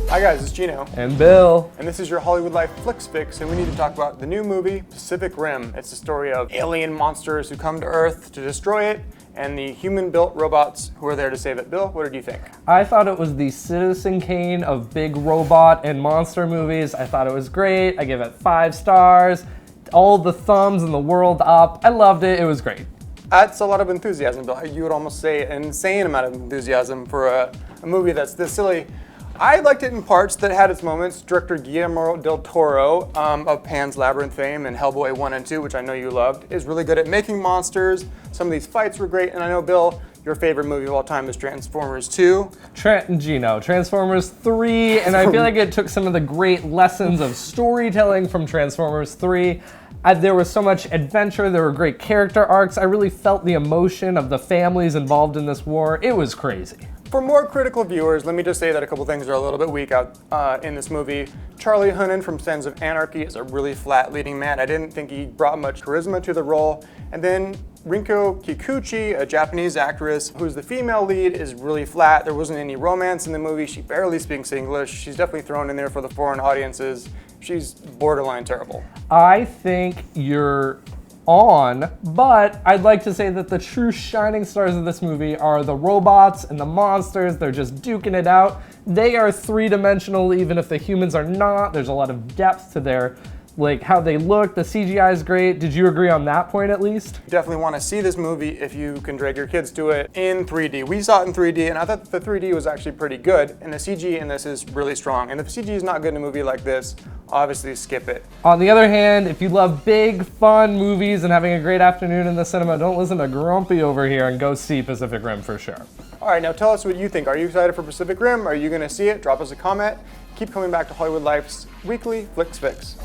Hi guys, it's Gino. And Bill. And this is your Hollywood Life Flicks Fix, and we need to talk about the new movie, Pacific Rim. It's the story of alien monsters who come to Earth to destroy it, and the human-built robots who are there to save it. Bill, what did you think? I thought it was the Citizen Kane of big robot and monster movies. I thought it was great. I give it 5 stars. All the thumbs in the world up. I loved it. It was great. That's a lot of enthusiasm, Bill. You would almost say an insane amount of enthusiasm for a movie that's this silly. I liked it in parts that had its moments. Director Guillermo del Toro, of Pan's Labyrinth fame and Hellboy 1 and 2, which I know you loved, is really good at making monsters. Some of these fights were great, and I know, Bill, your favorite movie of all time is Transformers 2. Trent and Gino, Transformers 3, and I feel like it took some of the great lessons of storytelling from Transformers 3. There was so much adventure, there were great character arcs. I really felt the emotion of the families involved in this war. It was crazy. For more critical viewers, let me just say that a couple things are a little bit weak out in this movie. Charlie Hunnam from Sons of Anarchy is a really flat leading man. I didn't think he brought much charisma to the role. And then Rinko Kikuchi, a Japanese actress who's the female lead, is really flat. There wasn't any romance in the movie. She barely speaks English. She's definitely thrown in there for the foreign audiences. She's borderline terrible. I think you're on, but I'd like to say that the true shining stars of this movie are the robots and the monsters. They're just duking it out. They are three-dimensional, even if the humans are not. There's a lot of depth to their, like, how they look. The CGI is great. Did you agree on that point at least? Definitely want to see this movie if you can drag your kids to it in 3D. We saw it in 3D, and I thought the 3D was actually pretty good, and the CG in this is really strong. And if CG is not good in a movie like this, obviously skip it. On the other hand, if you love big, fun movies and having a great afternoon in the cinema, don't listen to Grumpy over here and go see Pacific Rim for sure. All right, now tell us what you think. Are you excited for Pacific Rim? Are you going to see it? Drop us a comment. Keep coming back to Hollywood Life's weekly Flicks Fix.